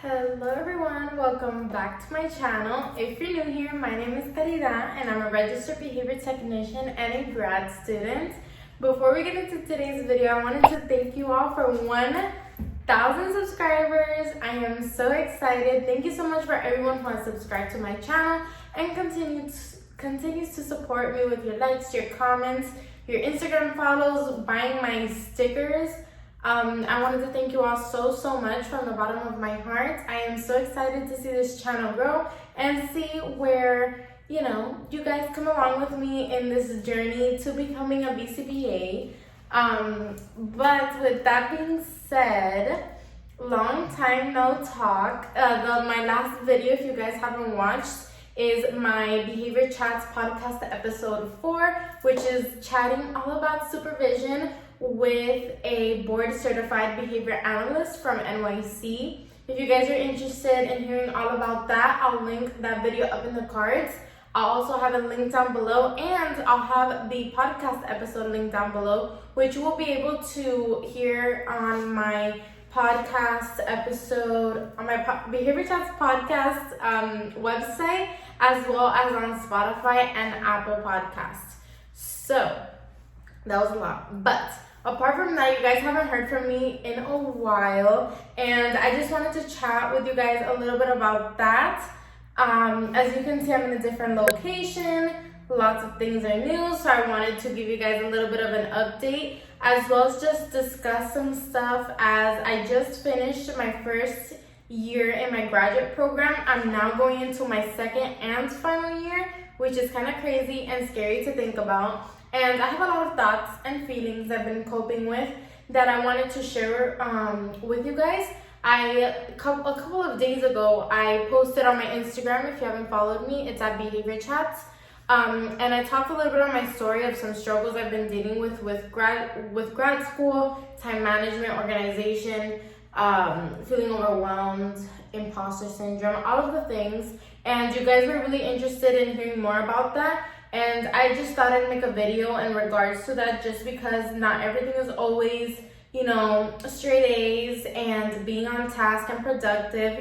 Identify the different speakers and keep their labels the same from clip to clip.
Speaker 1: Hello everyone, welcome back to my channel. If you're new here, my name is Caridad and I'm a registered behavior technician and a grad student. Before we get into today's video, I wanted to thank you all for 1,000 subscribers. I am so excited. Thank you so much for everyone who has subscribed to my channel and continues to support me with your likes, your comments, your Instagram follows, buying my stickers. I wanted to thank you all so much from the bottom of my heart. I am so excited to see this channel grow and see where, you guys come along with me in this journey to becoming a BCBA. But with that being said, long time no talk. My last video, if you guys haven't watched, is my Behavior Chats podcast episode 4, which is chatting all about supervision with a board certified behavior analyst from NYC. If you guys are interested in hearing all about that, I'll link that video up in the cards. I'll also have a link down below, and I'll have the podcast episode link down below, which you will be able to hear on my podcast episode, on my Behavior Chats podcast website, as well as on Spotify and Apple Podcasts. So that was a lot, but apart from that, you guys haven't heard from me in a while, and I just wanted to chat with you guys a little bit about that. As you can see, I'm in a different location. Lots of things are new, so I wanted to give you guys a little bit of an update, as well as just discuss some stuff, as I just finished my first year in my graduate program. I'm now going into my second and final year, which is kind of crazy and scary to think about. And I have a lot of thoughts and feelings I've been coping with that I wanted to share with you guys. A couple of days ago, I posted on my Instagram. If you haven't followed me, it's at Behavior Chats. And I talked a little bit on my story of some struggles I've been dealing with grad school, time management, organization, feeling overwhelmed, imposter syndrome, all of the things. And you guys were really interested in hearing more about that. And I just thought I'd make a video in regards to that, just because not everything is always, straight A's and being on task and productive.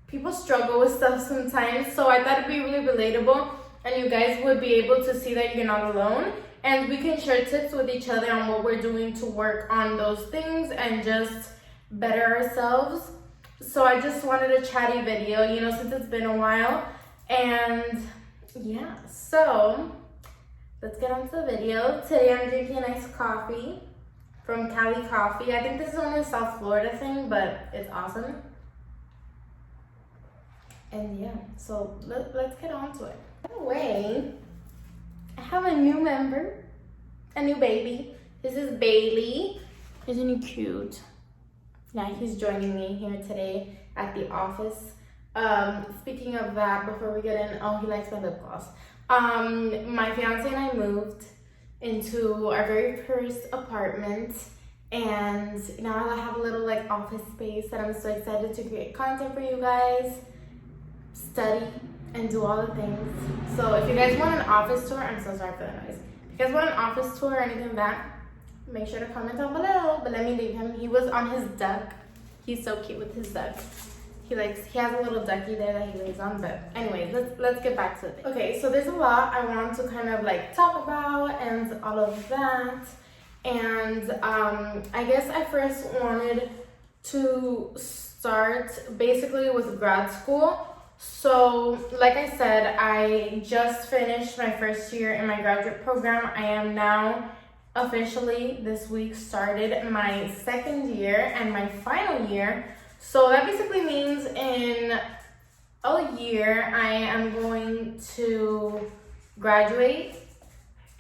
Speaker 1: People struggle with stuff sometimes. So I thought it'd be really relatable and you guys would be able to see that you're not alone. And we can share tips with each other on what we're doing to work on those things and just better ourselves. So I just wanted a chatty video, since it's been a while. And yeah, so let's get on to the video. Today I'm drinking a nice coffee from Cali Coffee. I think this is only a South Florida thing, but it's awesome. And yeah, so let's get on to it. By the way, I have a new member, a new baby. This is Bailey. Isn't he cute? Yeah, he's joining me here today at the office. Speaking of that, before we get in, he likes my lip gloss. My fiance and I moved into our very first apartment, and now I have a little office space that I'm so excited to create content for you guys, study, and do all the things. So if you guys want an office tour, I'm so sorry for the noise. If you guys want an office tour or anything like that, make sure to comment down below. But let me leave him. He was on his duck. He's so cute with his duck. He has a little ducky there that he lays on. But anyway, let's get back to it. Okay, so there's a lot I want to kind of talk about and all of that. And I guess I first wanted to start basically with grad school. So like I said, I just finished my first year in my graduate program. I am now officially this week started my second year and my final year. So that basically means in a year I am going to graduate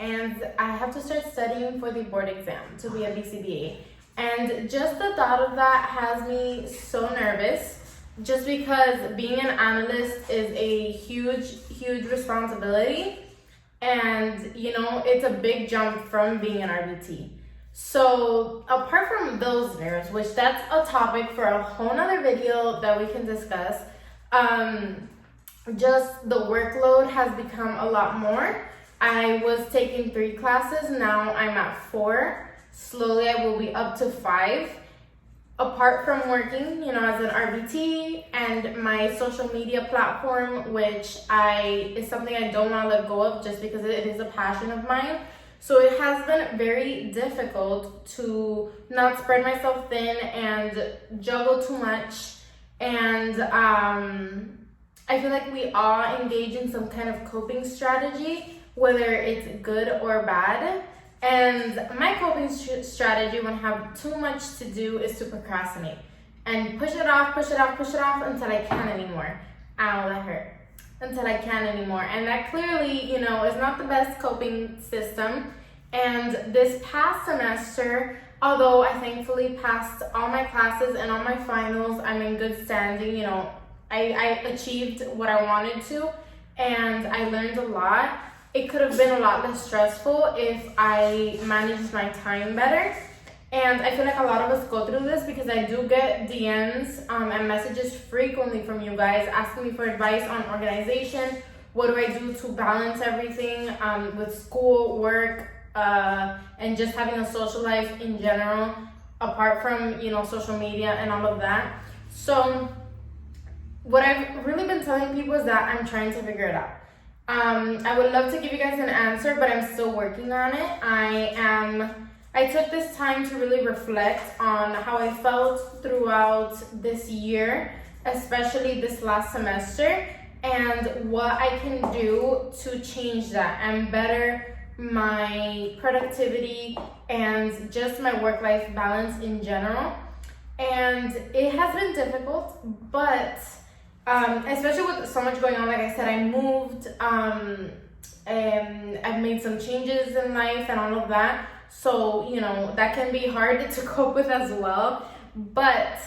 Speaker 1: and I have to start studying for the board exam to be a BCBA. And just the thought of that has me so nervous, just because being an analyst is a huge responsibility. And it's a big jump from being an RBT. So apart from those nerves, which that's a topic for a whole nother video that we can discuss, just the workload has become a lot more. I was taking 3 classes, now I'm at 4. Slowly I will be up to 5. apart from working, as an RBT and my social media platform, which is something I don't want to let go of just because it is a passion of mine. So it has been very difficult to not spread myself thin and juggle too much. And I feel like we all engage in some kind of coping strategy, whether it's good or bad. And my coping strategy when I have too much to do is to procrastinate and push it off until I can't anymore. Ow, that hurt. Until I can't anymore. And that clearly, is not the best coping system. And this past semester, although I thankfully passed all my classes and all my finals, I'm in good standing, I achieved what I wanted to, and I learned a lot. It could have been a lot less stressful if I managed my time better. And I feel like a lot of us go through this because I do get DMs and messages frequently from you guys asking me for advice on organization. What do I do to balance everything with school, work, and just having a social life in general, apart from, social media and all of that. So what I've really been telling people is that I'm trying to figure it out. I would love to give you guys an answer, but I'm still working on it. I took this time to really reflect on how I felt throughout this year, especially this last semester, and what I can do to change that and better my productivity and just my work-life balance in general. And it has been difficult, but especially with so much going on. Like I said, I moved, and I've made some changes in life and all of that. So, that can be hard to cope with as well. But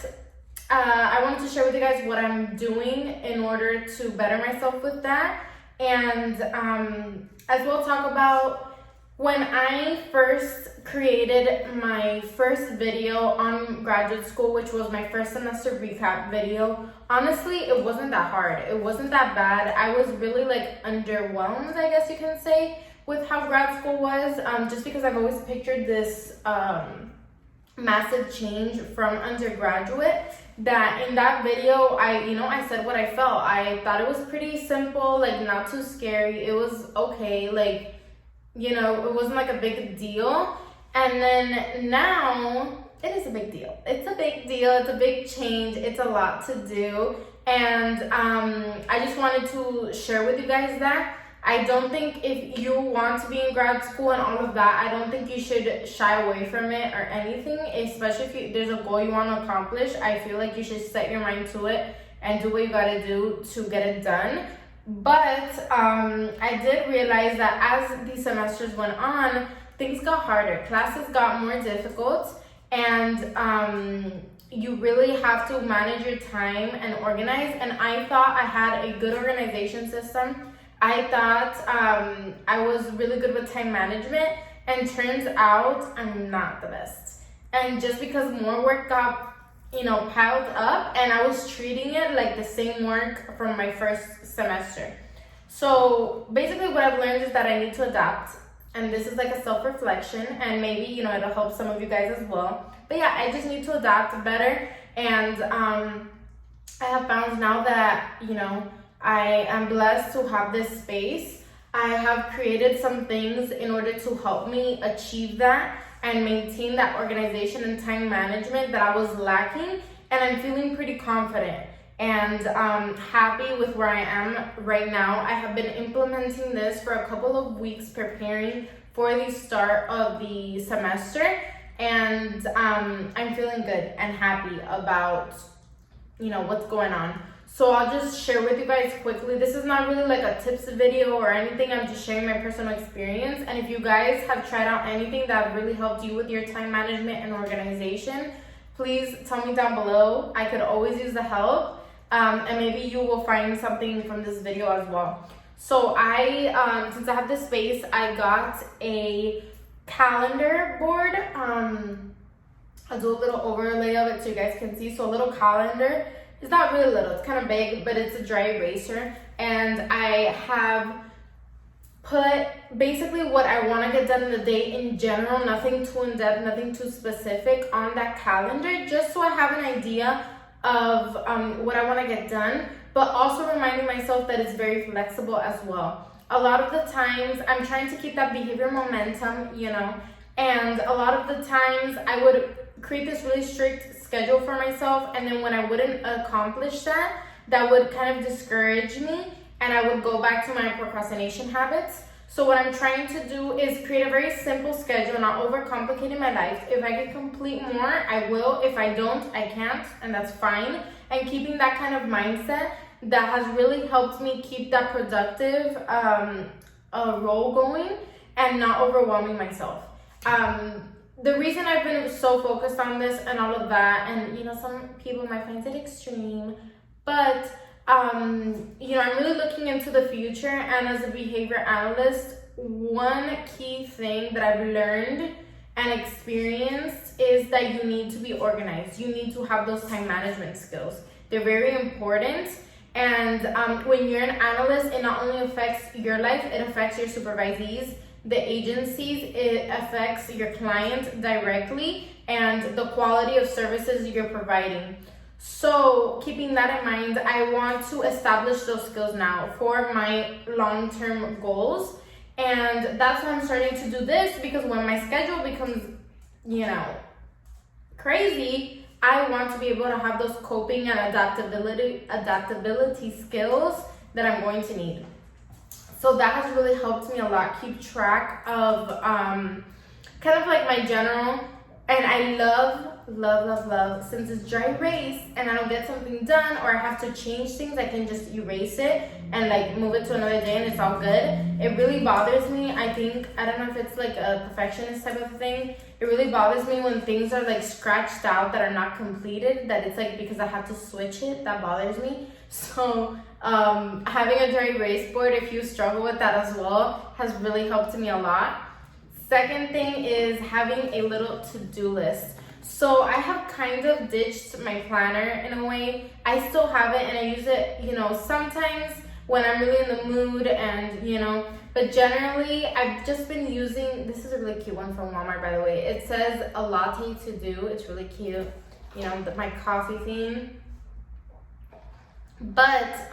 Speaker 1: I wanted to share with you guys what I'm doing in order to better myself with that. And as well talk about when I first created my first video on graduate school, which was my first semester recap video. Honestly, it wasn't that hard. It wasn't that bad. I was really underwhelmed, I guess you can say, with how grad school was, just because I've always pictured this massive change from undergraduate. That in that video, I said what I felt. I thought it was pretty simple, not too scary. It was okay, it wasn't a big deal. And then now it is a big deal. It's a big deal. It's a big change. It's a lot to do. And I just wanted to share with you guys that. I don't think if you want to be in grad school and all of that, I don't think you should shy away from it or anything, especially if there's a goal you want to accomplish. I feel like you should set your mind to it and do what you got to do to get it done. But I did realize that as these semesters went on, things got harder. Classes got more difficult, and you really have to manage your time and organize. And I thought I had a good organization system. I thought I was really good with time management, and turns out I'm not the best. And just because more work got piled up, and I was treating it like the same work from my first semester. So basically what I've learned is that I need to adapt, and this is a self-reflection, and maybe it'll help some of you guys as well. But yeah, I just need to adapt better. And I have found now that I am blessed to have this space. I have created some things in order to help me achieve that and maintain that organization and time management that I was lacking. And I'm feeling pretty confident and happy with where I am right now. I have been implementing this for a couple of weeks, preparing for the start of the semester. And I'm feeling good and happy about, what's going on. So I'll just share with you guys quickly. This is not really a tips video or anything. I'm just sharing my personal experience. And if you guys have tried out anything that really helped you with your time management and organization, please tell me down below. I could always use the help. And maybe you will find something from this video as well. So since I have this space, I got a calendar board. I'll do a little overlay of it so you guys can see. So a little calendar. It's not really little, it's kind of big, but it's a dry eraser. And I have put basically what I want to get done in the day in general, nothing too in-depth, nothing too specific on that calendar, just so I have an idea of what I want to get done, but also reminding myself that it's very flexible as well. A lot of the times I'm trying to keep that behavior momentum, you know, and a lot of the times I would create this really strict schedule for myself, and then when I wouldn't accomplish that, that would kind of discourage me, and I would go back to my procrastination habits. So what I'm trying to do is create a very simple schedule, not overcomplicating my life. If I can complete more, I will. If I don't, I can't, and that's fine. And keeping that kind of mindset, that has really helped me keep that productive role going and not overwhelming myself. The reason I've been so focused on this and all of that, and you know, some people might find it extreme, but you know, I'm really looking into the future, and as a behavior analyst, one key thing that I've learned and experienced is that you need to be organized. You need to have those time management skills. They're very important. And when you're an analyst, it not only affects your life, it affects your supervisees, the agencies, it affects your client directly, and the quality of services you're providing. So keeping that in mind, I want to establish those skills now for my long-term goals. And that's why I'm starting to do this, because when my schedule becomes, you know, crazy, I want to be able to have those coping and adaptability skills that I'm going to need. So that has really helped me a lot, keep track of kind of like my general, and I love, since it's dry erase and I don't get something done or I have to change things, I can just erase it and like move it to another day and it's all good. It really bothers me. I think, I don't know if it's like a perfectionist type of thing. It really bothers me when things are like scratched out that are not completed, that it's like because I have to switch it, that bothers me. So having a dry erase board, if you struggle with that as well, has really helped me a lot. Second thing is having a little to-do list. So I have kind of ditched my planner in a way. I still have it and I use it, you know, sometimes when I'm really in the mood and, you know, but generally I've just been using, this is a really cute one from Walmart, by the way. It says a latte to do. It's really cute, you know, my coffee theme. But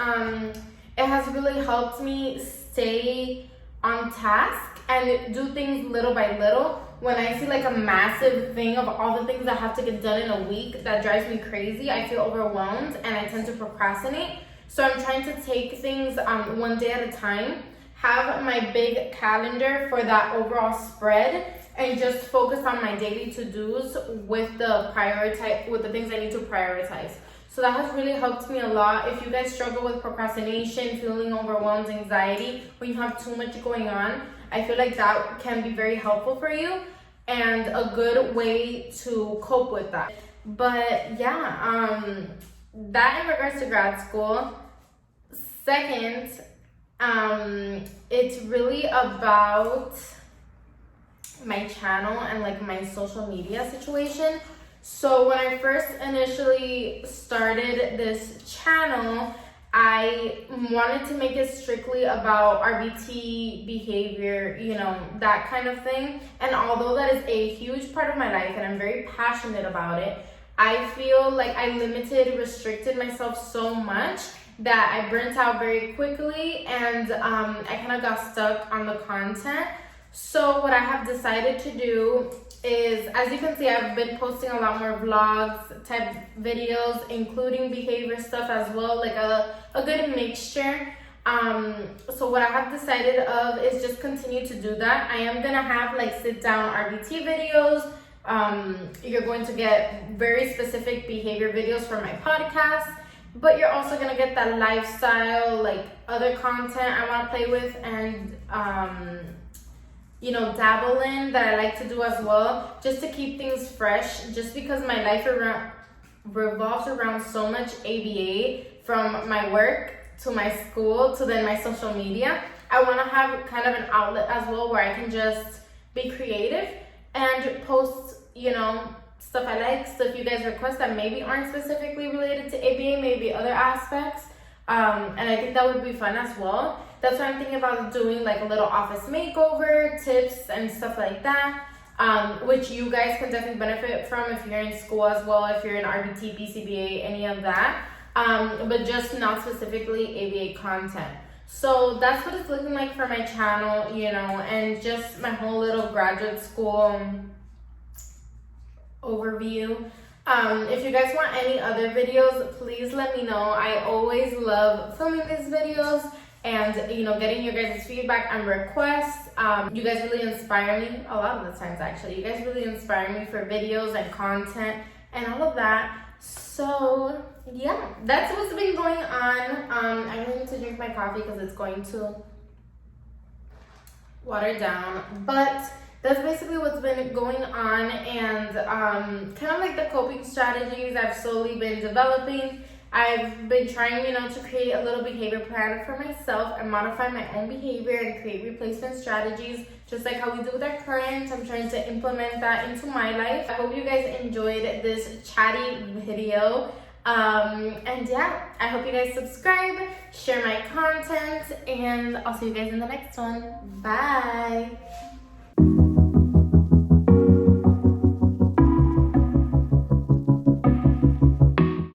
Speaker 1: it has really helped me stay on task and do things little by little. When I see like a massive thing of all the things I have to get done in a week, that drives me crazy. I feel overwhelmed and I tend to procrastinate. So I'm trying to take things one day at a time, have my big calendar for that overall spread, and just focus on my daily to-dos with the things I need to prioritize. So that has really helped me a lot. If you guys struggle with procrastination, feeling overwhelmed, anxiety, when you have too much going on, I feel like that can be very helpful for you and a good way to cope with that. But yeah, that in regards to grad school. Second, it's really about my channel and like my social media situation. So when I first initially started this channel, I wanted to make it strictly about RBT behavior, you know, that kind of thing. And although that is a huge part of my life and I'm very passionate about it, I feel like I restricted myself so much that I burnt out very quickly, and I kind of got stuck on the content. So what I have decided to do is, as you can see, I've been posting a lot more vlogs type videos, including behavior stuff as well, like a good mixture. So what I have decided of is just continue to do that. I am gonna have like sit down RBT videos. You're going to get very specific behavior videos for my podcast, but you're also gonna get that lifestyle, like other content I wanna play with and you know, dabble in, that I like to do as well, just to keep things fresh, just because my life revolves around so much ABA, from my work to my school to then my social media. I want to have kind of an outlet as well where I can just be creative and post, you know, stuff I like, stuff you guys request that maybe aren't specifically related to ABA, maybe other aspects. And I think that would be fun as well. That's why I'm thinking about doing like a little office makeover, tips and stuff like that, which you guys can definitely benefit from if you're in school as well, if you're in RBT, BCBA, any of that, but just not specifically ABA content. So that's what it's looking like for my channel, you know, and just my whole little graduate school overview. If you guys want any other videos, please let me know. I always love filming these videos and, you know, getting your guys' feedback and requests. You guys really inspire me a lot of the times, actually. You guys really inspire me for videos and content and all of that. So yeah, that's what's been going on. I'm going to drink my coffee because it's going to water down, but that's basically what's been going on, and kind of like the coping strategies I've slowly been developing. I've been trying, you know, to create a little behavior plan for myself and modify my own behavior and create replacement strategies, just like how we do with our current. I'm trying to implement that into my life. I hope you guys enjoyed this chatty video. And yeah, I hope you guys subscribe, share my content, and I'll see you guys in the next one. Bye.